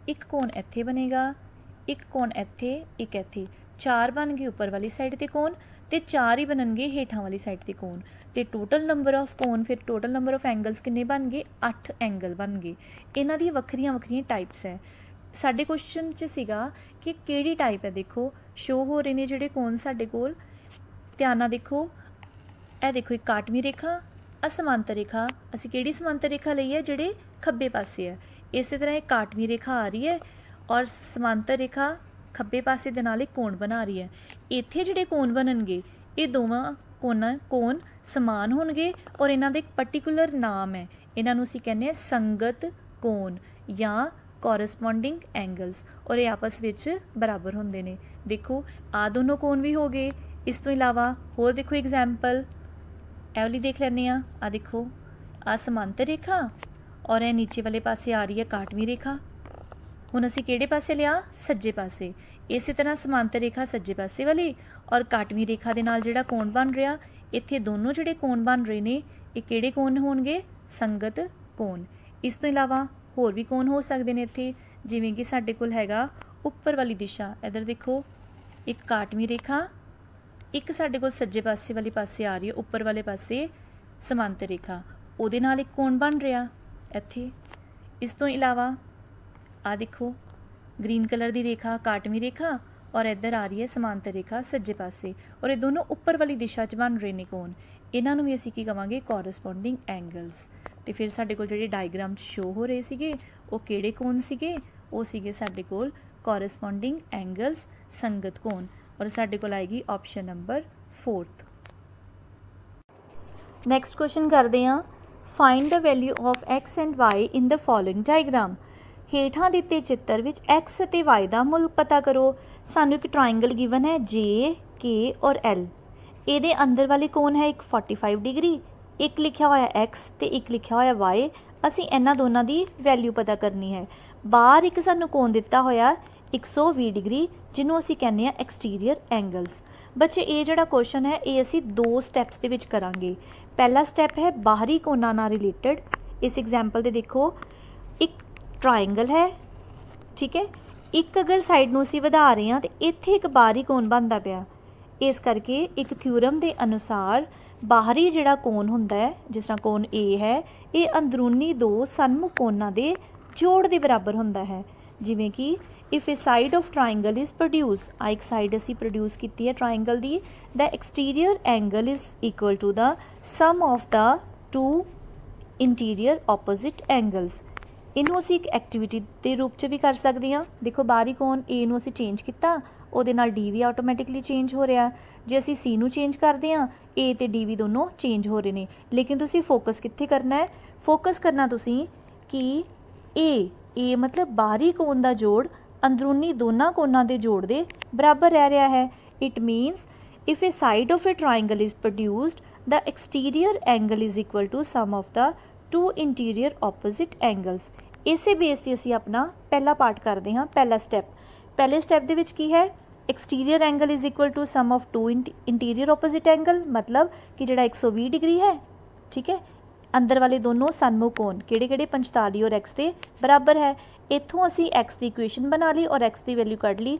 ਇੱਕ ਕੋਣ ਇੱਥੇ ਬਣੇਗਾ, ਇੱਕ ਕੋਣ ਇੱਥੇ, ਇੱਕ ਇੱਥੇ, 4 ਬਣ ਗਏ ਉੱਪਰ ਵਾਲੀ ਸਾਈਡ ਤੇ ਕੋਣ ਤੇ 4 ਹੀ ਬਣਨਗੇ ਹੇਠਾਂ ਵਾਲੀ ਸਾਈਡ ਤੇ ਕੋਣ, ਤੇ ਟੋਟਲ ਨੰਬਰ ਆਫ ਕੋਣ, ਫਿਰ ਟੋਟਲ ਨੰਬਰ ਆਫ ਐਂਗਲਸ ਕਿੰਨੇ ਬਣ ਗਏ? 8 ਐਂਗਲ ਬਣ ਗਏ। ਇਹਨਾਂ ਦੀਆਂ ਵੱਖਰੀਆਂ ਵੱਖਰੀਆਂ ਟਾਈਪਸ ਹੈ। ਸਾਡੇ ਕੁਐਸਚਨ 'ਚ ਸੀਗਾ ਕਿ ਕਿਹੜੀ ਟਾਈਪ ਹੈ। ਦੇਖੋ ਸ਼ੋ ਹੋ ਰਹੇ ਨੇ ਜਿਹੜੇ ਕੋਣ ਸਾਡੇ ਕੋਲ, ਧਿਆਨ ਨਾਲ ਦੇਖੋ। ਇਹ ਦੇਖੋ ਇੱਕ ਕਾਟਵੀਂ ਰੇਖਾ, ਅਸਮਾਂਤਰ ਰੇਖਾ। ਅਸੀਂ ਕਿਹੜੀ ਸਮਾਂਤਰ ਰੇਖਾ ਲਈ ਹੈ? ਜਿਹੜੇ ਖੱਬੇ ਪਾਸੇ ਹੈ। ਇਸੇ ਤਰ੍ਹਾਂ ਇੱਕ ਕਾਟਵੀਂ ਰੇਖਾ ਆ ਰਹੀ ਹੈ ਔਰ ਸਮਾਂਤਰ ਰੇਖਾ ਖੱਬੇ ਪਾਸੇ ਦੇ ਨਾਲ ਇੱਕ ਕੋਣ ਬਣਾ ਰਹੀ ਹੈ। ਇੱਥੇ ਜਿਹੜੇ ਕੋਣ ਬਣਨਗੇ ਇਹ ਦੋਵਾਂ ਕੋਣ ਸਮਾਨ ਹੋਣਗੇ ਔਰ ਇਹਨਾਂ ਦਾ ਇੱਕ ਪਾਰਟਿਕੂਲਰ ਨਾਮ ਹੈ। ਇਹਨਾਂ ਨੂੰ ਅਸੀਂ ਕਹਿੰਦੇ ਹਾਂ ਸੰਗਤ ਕੋਣ ਜਾਂ ਕੋਰਸਪੋਂਡਿੰਗ ਐਂਗਲਸ, ਔਰ ਇਹ ਆਪਸ ਵਿੱਚ ਬਰਾਬਰ ਹੁੰਦੇ ਨੇ। ਦੇਖੋ ਆਹ ਦੋਨੋਂ ਕੋਣ ਵੀ ਹੋ ਗਏ। ਇਸ ਤੋਂ ਇਲਾਵਾ ਹੋਰ ਦੇਖੋ ਐਗਜ਼ਾਮਪਲ ਇਹ ਵਾਲੀ ਦੇਖ ਲੈਂਦੇ ਹਾਂ। ਆਹ ਦੇਖੋ ਆਹ ਸਮਾਂਤਰ ਰੇਖਾ ਔਰ ਇਹ ਨੀਚੇ ਵਾਲੇ ਪਾਸੇ ਆ ਰਹੀ ਹੈ ਕਾਟਵੀਂ ਰੇਖਾ। ਹੁਣ ਅਸੀਂ ਕਿਹੜੇ ਪਾਸੇ ਲਿਆ? ਸੱਜੇ ਪਾਸੇ। ਇਸੇ ਤਰ੍ਹਾਂ ਸਮਾਂਤਰ ਰੇਖਾ ਸੱਜੇ ਪਾਸੇ ਵਾਲੀ ਔਰ ਕਾਟਵੀਂ ਰੇਖਾ ਦੇ ਨਾਲ ਜਿਹੜਾ ਕੋਣ ਬਣ ਰਿਹਾ, ਇੱਥੇ ਦੋਨੋਂ ਜਿਹੜੇ ਕੋਣ ਬਣ ਰਹੇ ਨੇ ਇਹ ਕਿਹੜੇ ਕੋਣ ਹੋਣਗੇ? ਸੰਗਤ ਕੋਣ। ਇਸ ਤੋਂ ਇਲਾਵਾ ਹੋਰ ਵੀ ਕੋਣ ਹੋ ਸਕਦੇ ਨੇ ਇੱਥੇ, ਜਿਵੇਂ ਕਿ ਸਾਡੇ ਕੋਲ ਹੈਗਾ ਉੱਪਰ ਵਾਲੀ ਦਿਸ਼ਾ। ਇੱਧਰ ਦੇਖੋ ਇੱਕ ਕਾਟਵੀਂ ਰੇਖਾ, ਇੱਕ ਸਾਡੇ ਕੋਲ ਸੱਜੇ ਪਾਸੇ ਵਾਲੀ ਪਾਸੇ ਆ ਰਹੀ ਹੈ ਉੱਪਰ ਵਾਲੇ ਪਾਸੇ ਸਮਾਂਤਰ ਰੇਖਾ, ਉਹਦੇ ਨਾਲ ਇੱਕ ਕੋਣ ਬਣ ਰਿਹਾ ਇੱਥੇ। ਇਸ ਤੋਂ ਇਲਾਵਾ ਆ ਦੇਖੋ ਗ੍ਰੀਨ ਕਲਰ ਦੀ ਰੇਖਾ ਕਾਟਵੀਂ ਰੇਖਾ ਔਰ ਇੱਧਰ ਆ ਰਹੀ ਹੈ ਸਮਾਂਤਰ ਰੇਖਾ ਸੱਜੇ ਪਾਸੇ, ਔਰ ਇਹ ਦੋਨੋਂ ਉੱਪਰ ਵਾਲੀ ਦਿਸ਼ਾ 'ਚ ਬਣ ਰਹੇ ਨੇ ਕੋਣ। ਇਹਨਾਂ ਨੂੰ ਵੀ ਅਸੀਂ ਕੀ ਕਵਾਂਗੇ? Corresponding angles. ਤੇ ਫਿਰ ਸਾਡੇ ਕੋਲ ਜਿਹੜੇ ਡਾਇਗਰਾਮ 'ਚ ਸ਼ੋ ਹੋ ਰਹੇ ਸੀਗੇ ਉਹ ਕਿਹੜੇ ਕੋਣ ਸੀਗੇ? ਉਹ ਸੀਗੇ ਸਾਡੇ ਕੋਲ ਕੋਰਸਪੋਂਡਿੰਗ ਐਂਗਲਸ, ਸੰਗਤ ਕੋਣ, ਔਰ ਸਾਡੇ ਕੋਲ ਆਏਗੀ ਆਪਸ਼ਨ ਨੰਬਰ 4। ਨੈਕਸਟ ਕੁਐਸਚਨ ਕਰਦੇ ਹਾਂ। Find the value of x and y in the following diagram. ਹੇਠਾਂ ਦਿੱਤੇ ਚਿੱਤਰ ਵਿੱਚ x ਅਤੇ y ਦਾ ਮੁੱਲ ਪਤਾ ਕਰੋ। ਸਾਨੂੰ ਇੱਕ ਟ੍ਰਾਇੰਗਲ ਗਿਵਨ ਹੈ J, K ਔਰ L। ਇਹਦੇ ਅੰਦਰ ਵਾਲੇ ਕੋਣ ਹੈ ਇੱਕ 45 ਡਿਗਰੀ, ਇੱਕ ਲਿਖਿਆ ਹੋਇਆ x ਤੇ ਇੱਕ ਲਿਖਿਆ ਹੋਇਆ y। ਅਸੀਂ ਇਹਨਾਂ ਦੋਨਾਂ ਦੀ ਵੈਲਿਊ ਪਤਾ ਕਰਨੀ ਹੈ। ਬਾਹਰ ਇੱਕ ਸਾਨੂੰ ਕੋਣ ਦਿੱਤਾ ਹੋਇਆ 120 ਡਿਗਰੀ, ਜਿਹਨੂੰ ਅਸੀਂ ਕਹਿੰਦੇ ਹਾਂ ਐਕਸਟੀਰੀਅਰ ਐਂਗਲਸ। ਬੱਚੇ ਇਹ ਜਿਹੜਾ ਕੁਐਸਚਨ ਹੈ ਇਹ ਅਸੀਂ 2 ਸਟੈਪਸ ਦੇ ਵਿੱਚ ਕਰਾਂਗੇ। ਪਹਿਲਾ ਸਟੈਪ ਹੈ ਬਾਹਰੀ ਕੋਣਾਂ ਨਾਲ ਰਿਲੇਟਡ। ਇਸ ਐਗਜ਼ਾਮਪਲ ਦੇ ਦੇਖੋ ਇੱਕ ਟ੍ਰਾਇੰਗਲ ਹੈ, ਠੀਕ ਹੈ। ਇੱਕ ਅਗਰ ਸਾਈਡ ਨੂੰ ਅਸੀਂ ਵਧਾ ਰਹੇ ਹਾਂ ਤੇ ਇੱਥੇ ਇੱਕ ਬਾਹਰੀ ਕੋਣ ਬਣਦਾ ਪਿਆ। ਇਸ ਕਰਕੇ ਇੱਕ ਥਿਊਰਮ ਦੇ ਅਨੁਸਾਰ ਬਾਹਰੀ ਜਿਹੜਾ ਕੋਣ ਹੁੰਦਾ ਹੈ, ਜਿਸ ਤਰ੍ਹਾਂ ਕੋਣ A ਹੈ, ਇਹ ਅੰਦਰੂਨੀ ਦੋ ਸਨਮੁਖ ਕੋਣਾਂ ਦੇ ਜੋੜ ਦੇ ਬਰਾਬਰ ਹੁੰਦਾ ਹੈ। ਜਿਵੇਂ ਕਿ if a side of triangle is produced, ਆ ਇੱਕ ਸਾਈਡ ਅਸੀਂ ਪ੍ਰੋਡਿਊਸ ਕੀਤੀ ਹੈ triangle the, the exterior angle is equal to the sum of the two interior opposite angles। ਇਹਨੂੰ ਅਸੀਂ ਇੱਕ ਐਕਟੀਵਿਟੀ ਦੇ ਰੂਪ 'ਚ ਵੀ ਕਰ ਸਕਦੇ ਹਾਂ। ਦੇਖੋ ਬਾਹਰੀ ਕੋਣ A ਨੂੰ ਅਸੀਂ ਚੇਂਜ ਕੀਤਾ, ਉਹਦੇ ਨਾਲ D ਵੀ ਆਟੋਮੈਟਿਕਲੀ ਚੇਂਜ ਹੋ ਰਿਹਾ। ਜੇ ਅਸੀਂ C ਨੂੰ ਚੇਂਜ ਕਰਦੇ ਹਾਂ, A ਤੇ D ਵੀ ਦੋਨੋਂ ਚੇਂਜ ਹੋ ਰਹੇ ਨੇ। ਲੇਕਿਨ ਤੁਸੀਂ ਫੋਕਸ ਕਿੱਥੇ ਕਰਨਾ ਹੈ? ਫੋਕਸ ਕਰਨਾ ਤੁਸੀਂ ਕਿ A ਮਤਲਬ ਬਾਹਰੀ ਕੋਣ ਦਾ ਜੋੜ ਅੰਦਰੂਨੀ ਦੋਨਾਂ ਕੋਣਾਂ ਦੇ ਜੋੜ ਦੇ ਬਰਾਬਰ ਰਹਿ ਰਿਹਾ ਹੈ। It means if a side of a triangle is produced, the exterior angle is equal to sum of the two interior opposite angles। ਇਸੇ ਬੇਸ 'ਤੇ ਅਸੀਂ ਆਪਣਾ ਪਹਿਲਾ ਪਾਰਟ ਕਰਦੇ ਹਾਂ। ਪਹਿਲਾ ਸਟੈਪ, ਪਹਿਲੇ ਸਟੈਪ ਦੇ ਵਿੱਚ ਕੀ ਹੈ? exterior angle is equal to sum of two interior opposite angle, मतलब कि ਜਿਹੜਾ 120 डिग्री है, ठीक है। अंदर वाले दोनों सन्मुख कोण ਕਿਹੜੇ ਕਿਹੜੇ 45 और x ਦੇ ਬਰਾਬਰ ਹੈ। ਇੱਥੋਂ ਅਸੀਂ x ਦੀ ਇਕੁਏਸ਼ਨ ਬਣਾ ਲਈ ਔਰ x ਦੀ ਵੈਲਿਊ ਕੱਢ ਲਈ।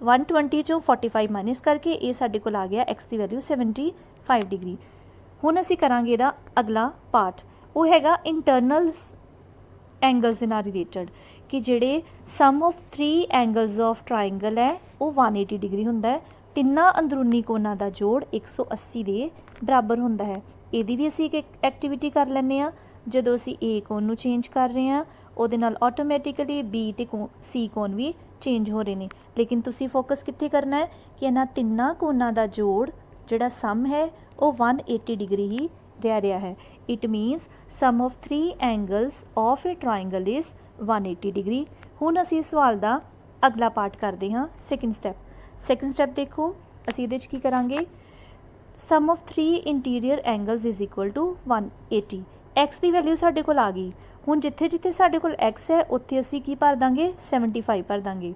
120 ਚੋਂ 45 ਮਾਈਨਸ ਕਰਕੇ ਇਹ ਸਾਡੇ ਕੋਲ ਆ ਗਿਆ x ਦੀ ਵੈਲਿਊ 75 ਡਿਗਰੀ। ਹੁਣ ਅਸੀਂ ਕਰਾਂਗੇ ਇਹਦਾ ਅਗਲਾ ਪਾਰਟ, ਉਹ ਹੈਗਾ ਇੰਟਰਨਲਸ ਐਂਗਲਸ ਦੇ ਨਾਲ ਰਿਲੇਟਡ कि ਜਿਹੜੇ ਸਮ ਆਫ 3 ਐਂਗਲਸ ਆਫ ਟ੍ਰਾਇੰਗਲ ਹੈ ਉਹ 180 ਡਿਗਰੀ ਹੁੰਦਾ ਹੈ। ਤਿੰਨਾਂ ਅੰਦਰੂਨੀ ਕੋਣਾਂ ਦਾ ਜੋੜ 180 ਦੇ ਬਰਾਬਰ ਹੁੰਦਾ ਹੈ। ਇਹਦੀ ਵੀ ਅਸੀਂ ਇੱਕ ਐਕਟੀਵਿਟੀ ਕਰ ਲੈਂਦੇ ਹਾਂ। ਜਦੋਂ ਅਸੀਂ ਏ ਕੋਣ ਨੂੰ ਚੇਂਜ ਕਰ ਰਹੇ ਹਾਂ ਉਹਦੇ ਨਾਲ ਆਟੋਮੈਟਿਕਲੀ ਬੀ ਅਤੇ ਸੀ ਕੋਣ ਵੀ ਚੇਂਜ ਹੋ ਰਹੇ ਨੇ। ਲੇਕਿਨ ਤੁਸੀਂ ਫੋਕਸ ਕਿੱਥੇ ਕਰਨਾ ਹੈ ਕਿ ਇਹਨਾਂ ਤਿੰਨਾਂ ਕੋਣਾਂ ਦਾ ਜੋੜ ਜਿਹੜਾ ਸਮ ਹੈ ਉਹ 180 ਡਿਗਰੀ ਹੀ ਰਹਿ ਰਿਹਾ ਹੈ। It means sum of 3 angles of a triangle is 180 degree. ਹੁਣ ਅਸੀਂ ਸਵਾਲ ਦਾ ਅਗਲਾ ਪਾਰਟ ਕਰਦੇ ਹਾਂ, ਸੈਕਿੰਡ ਸਟੈਪ ਦੇਖੋ ਅਸੀਂ ਇਹਦੇ 'ਚ ਕੀ ਕਰਾਂਗੇ। Sum of 3 interior angles is equal to 180। X ਦੀ ਵੈਲਿਊ ਸਾਡੇ ਕੋਲ ਆ ਗਈ। ਹੁਣ ਜਿੱਥੇ ਜਿੱਥੇ ਸਾਡੇ ਕੋਲ ਐਕਸ ਹੈ ਉੱਥੇ ਅਸੀਂ ਕੀ ਭਰ ਦਾਂਗੇ 75 ਭਰ ਦਾਂਗੇ।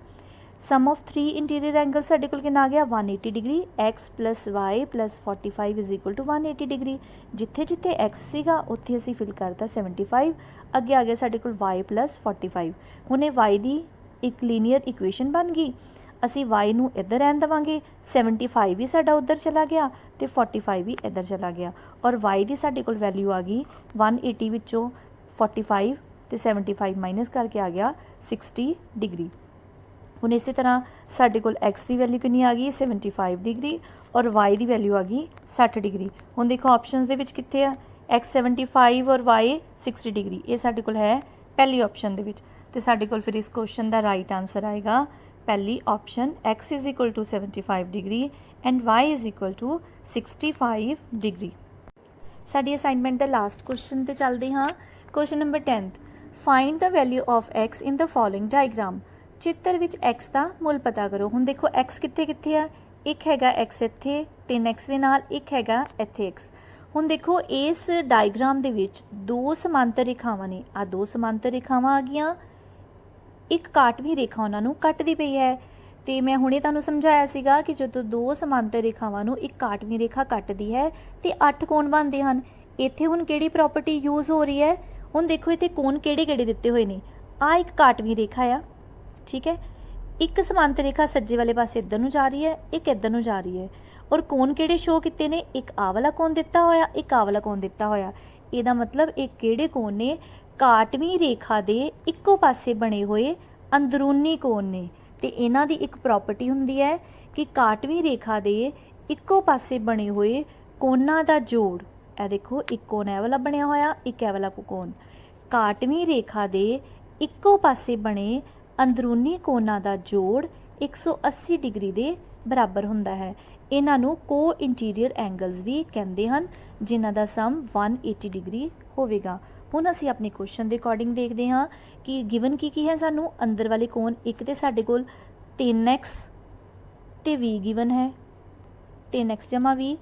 ਸਮ ਆਫ 3 ਇੰਟੀਰੀਅਰ ਐਂਗਲ ਸਾਡੇ ਕੋਲ ਕਿੰਨਾ ਆ ਗਿਆ 180 degree. X plus y plus 45 is equal to 180 degree. ਜਿੱਥੇ ਜਿੱਥੇ ਐਕਸ ਸੀਗਾ ਉੱਥੇ ਅਸੀਂ ਫਿਲ ਕਰਤਾ 75। ਅੱਗੇ ਆ ਗਿਆ ਸਾਡੇ ਕੋਲ ਵਾਈ ਪਲੱਸ 45। ਹੁਣ ਇਹ ਵਾਈ ਦੀ ਇੱਕ ਲੀਨੀਅਰ ਇਕੁਏਸ਼ਨ ਬਣ ਗਈ। ਅਸੀਂ y ਨੂੰ ਇੱਧਰ ਰਹਿਣ ਦੇਵਾਂਗੇ। 75 ਵੀ ਸਾਡਾ ਉੱਧਰ ਚਲਾ ਗਿਆ ਅਤੇ 45 ਵੀ ਇੱਧਰ ਚਲਾ ਗਿਆ ਔਰ y ਦੀ ਸਾਡੇ ਕੋਲ ਵੈਲਿਊ ਆ ਗਈ 180 ਵਿੱਚੋਂ 45 ਅਤੇ 75 ਮਾਈਨਸ ਕਰਕੇ ਆ ਗਿਆ 60 ਡਿਗਰੀ। ਹੁਣ ਇਸੇ ਤਰ੍ਹਾਂ ਸਾਡੇ ਕੋਲ x ਦੀ ਵੈਲਿਊ ਕਿੰਨੀ ਆ ਗਈ 75 ਡਿਗਰੀ ਔਰ y ਦੀ ਵੈਲਿਊ ਆ ਗਈ 60 ਡਿਗਰੀ। ਹੁਣ ਦੇਖੋ ਆਪਸ਼ਨਸ ਦੇ ਵਿੱਚ ਕਿੱਥੇ ਆ x 75 ਔਰ y 60 ਡਿਗਰੀ। ਇਹ ਸਾਡੇ ਕੋਲ ਹੈ ਪਹਿਲੀ ਆਪਸ਼ਨ ਦੇ ਵਿੱਚ ਅਤੇ ਸਾਡੇ ਕੋਲ ਫਿਰ ਇਸ ਕੁਐਸਚਨ ਦਾ ਰਾਈਟ ਆਂਸਰ ਆਏਗਾ ਪਹਿਲੀ option x is equal to 75 degree and y is equal to 65 degree. ਸਾਡੀ ਅਸਾਈਨਮੈਂਟ ਦਾ ਲਾਸਟ ਕੁਐਸਚਨ ਤੇ ਚੱਲਦੇ ਹਾਂ। Question number 10th find the value of x in the following diagram. ਚਿੱਤਰ ਵਿੱਚ x ਦਾ ਮੁੱਲ ਪਤਾ ਕਰੋ। ਹੁਣ ਦੇਖੋ x ਕਿੱਥੇ ਕਿੱਥੇ ਆ, ਇੱਕ ਹੈਗਾ x ਇੱਥੇ 3x ਦੇ ਨਾਲ, ਇੱਕ ਹੈਗਾ ਇੱਥੇ x। ਹੁਣ ਦੇਖੋ ਇਸ ਡਾਇਗਰਾਮ ਦੇ ਵਿੱਚ ਦੋ ਸਮਾਂਤਰ ਰੇਖਾਵਾਂ ਨੇ। ਆ ਦੋ ਸਮਾਂਤਰ ਰੇਖਾਵਾਂ ਆ ਗਈਆਂ, ਇੱਕ ਕਾਟਵੀਂ ਰੇਖਾ ਉਹਨਾਂ ਨੂੰ ਕੱਟਦੀ ਪਈ ਹੈ। ਅਤੇ ਮੈਂ ਹੁਣੇ ਤੁਹਾਨੂੰ ਸਮਝਾਇਆ ਸੀਗਾ ਕਿ ਜਦੋਂ ਦੋ ਸਮਾਂਤਰ ਰੇਖਾਵਾਂ ਨੂੰ ਇੱਕ ਕਾਟਵੀਂ ਰੇਖਾ ਕੱਟਦੀ ਹੈ ਅਤੇ 8 ਕੋਣ ਬਣਦੇ ਹਨ। ਇੱਥੇ ਹੁਣ ਕਿਹੜੀ ਪ੍ਰੋਪਰਟੀ ਯੂਜ਼ ਹੋ ਰਹੀ ਹੈ। ਹੁਣ ਦੇਖੋ ਇੱਥੇ ਕੋਣ ਕਿਹੜੇ ਕਿਹੜੇ ਦਿੱਤੇ ਹੋਏ ਨੇ। ਆਹ ਇੱਕ ਕਾਟਵੀਂ ਰੇਖਾ ਆ, ਠੀਕ ਹੈ। ਇੱਕ ਸਮਾਂਤਰ ਰੇਖਾ ਸੱਜੇ ਵਾਲੇ ਪਾਸੇ ਇੱਧਰ ਨੂੰ ਜਾ ਰਹੀ ਹੈ, ਇੱਕ ਇੱਧਰ ਨੂੰ ਜਾ ਰਹੀ ਹੈ ਔਰ ਕੋਣ ਕਿਹੜੇ ਸ਼ੋ ਕੀਤੇ ਨੇ, ਇੱਕ ਆਹ ਵਾਲਾ ਕੋਣ ਦਿੱਤਾ ਹੋਇਆ, ਇੱਕ ਆਹ ਵਾਲਾ ਕੋਣ ਦਿੱਤਾ ਹੋਇਆ। ਇਹਦਾ ਮਤਲਬ ਇਹ ਕਿਹੜੇ ਕੋਣ ਨੇ, ਕਾਟਵੀਂ ਰੇਖਾ ਦੇ ਇੱਕੋ ਪਾਸੇ ਬਣੇ ਹੋਏ ਅੰਦਰੂਨੀ ਕੋਣ ਨੇ। ਅਤੇ ਇਹਨਾਂ ਦੀ ਇੱਕ ਪ੍ਰੋਪਰਟੀ ਹੁੰਦੀ ਹੈ ਕਿ ਕਾਟਵੀਂ ਰੇਖਾ ਦੇ ਇੱਕੋ ਪਾਸੇ ਬਣੇ ਹੋਏ ਕੋਣਾਂ ਦਾ ਜੋੜ, ਇਹ ਦੇਖੋ ਇੱਕ ਕੋਣ ਇਹ ਵਾਲਾ ਬਣਿਆ ਹੋਇਆ, ਇੱਕ ਇਹ ਵਾਲਾ ਕੋਣ, ਕਾਟਵੀਂ ਰੇਖਾ ਦੇ ਇੱਕੋ ਪਾਸੇ ਬਣੇ ਅੰਦਰੂਨੀ ਕੋਣਾਂ ਦਾ ਜੋੜ 180 ਡਿਗਰੀ ਦੇ ਬਰਾਬਰ ਹੁੰਦਾ ਹੈ। ਇਹਨਾਂ ਨੂੰ ਕੋ ਇੰਟੀਰੀਅਰ ਐਂਗਲਸ ਵੀ ਕਹਿੰਦੇ ਹਨ ਜਿਨ੍ਹਾਂ ਦਾ ਸਮ 180 ਡਿਗਰੀ ਹੋਵੇਗਾ। ਹੁਣ ਅਸੀਂ ਆਪਣੇ ਕੁਐਸਚਨ ਦੇ ਅਕੋਰਡਿੰਗ ਦੇਖਦੇ ਹਾਂ ਕਿ ਗਿਵਨ ਕੀ ਹੈ ਸਾਨੂੰ। ਅੰਦਰ ਵਾਲੇ ਕੋਣ ਇੱਕ ਤੇ ਸਾਡੇ ਕੋਲ 3x ਤੇ 20 ਗਿਵਨ ਹੈ, 3x ਜਮਾ 20।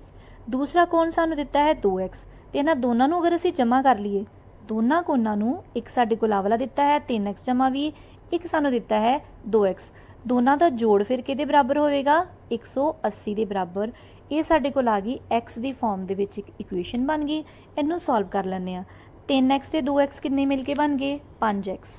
ਦੂਸਰਾ ਕੋਣ ਸਾਨੂੰ ਦਿੱਤਾ ਹੈ 2x ਅਤੇ ਇਹਨਾਂ ਦੋਨਾਂ ਨੂੰ ਅਗਰ ਅਸੀਂ ਜਮ੍ਹਾਂ ਕਰ ਲਈਏ, ਦੋਨਾਂ ਕੋਣਾਂ ਨੂੰ, ਇੱਕ ਸਾਡੇ ਕੋਲ ਆਹ ਵਾਲਾ ਦਿੱਤਾ ਹੈ 3x ਜਮਾ 20, ਇੱਕ ਸਾਨੂੰ ਦਿੱਤਾ ਹੈ 2x। ਦੋਨਾਂ ਦਾ ਜੋੜ ਫਿਰ ਕਿਹਦੇ ਬਰਾਬਰ ਹੋਵੇਗਾ 180 ਦੇ ਬਰਾਬਰ। ਇਹ ਸਾਡੇ ਕੋਲ ਆ ਗਈ x ਦੀ ਫਾਰਮ ਦੇ ਵਿੱਚ ਇੱਕ ਇਕੁਏਸ਼ਨ ਬਣ ਗਈ। ਇਹਨੂੰ ਸੋਲਵ ਕਰ ਲੈਂਦੇ ਹਾਂ। 3x ਤੇ 2x ਕਿੰਨੇ ਮਿਲ ਕੇ ਬਣ ਗਏ 5x,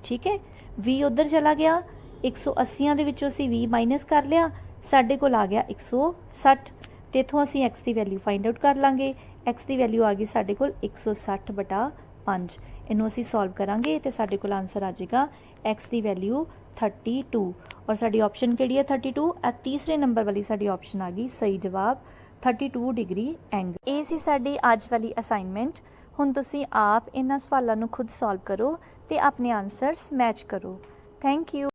ਠੀਕ ਹੈ। 20 ਉੱਧਰ ਚਲਾ ਗਿਆ, 180 ਦੇ ਵਿੱਚੋਂ ਅਸੀਂ 20 ਮਾਈਨਸ ਕਰ ਲਿਆ, ਸਾਡੇ ਕੋਲ ਆ ਗਿਆ 160 ਅਤੇ ਇੱਥੋਂ ਅਸੀਂ x ਦੀ ਵੈਲਿਊ ਫਾਈਂਡ ਆਊਟ ਕਰ ਲਾਂਗੇ। x ਦੀ ਵੈਲਿਊ ਆ ਗਈ ਸਾਡੇ ਕੋਲ 160/5। ਇਹਨੂੰ ਅਸੀਂ ਸੋਲਵ ਕਰਾਂਗੇ ਅਤੇ ਸਾਡੇ ਕੋਲ ਆਂਸਰ ਆ ਜਾਏਗਾ x ਦੀ ਵੈਲਿਊ 32 ਔਰ ਸਾਡੀ ਆਪਸ਼ਨ ਕਿਹੜੀ ਹੈ 32। ਆ ਤੀਸਰੇ ਨੰਬਰ ਵਾਲੀ ਸਾਡੀ ਆਪਸ਼ਨ ਆ ਗਈ ਸਹੀ ਜਵਾਬ 32 ਡਿਗਰੀ ਐਂਗਲ। ਇਹ ਸੀ ਸਾਡੀ ਅੱਜ ਵਾਲੀ ਅਸਾਈਨਮੈਂਟ। ਹੁਣ ਤੁਸੀਂ ਆਪ ਇਹਨਾਂ ਸਵਾਲਾਂ ਨੂੰ ਖੁਦ ਸੋਲਵ ਕਰੋ ਅਤੇ ਆਪਣੇ ਆਨਸਰਸ ਮੈਚ ਕਰੋ। Thank you.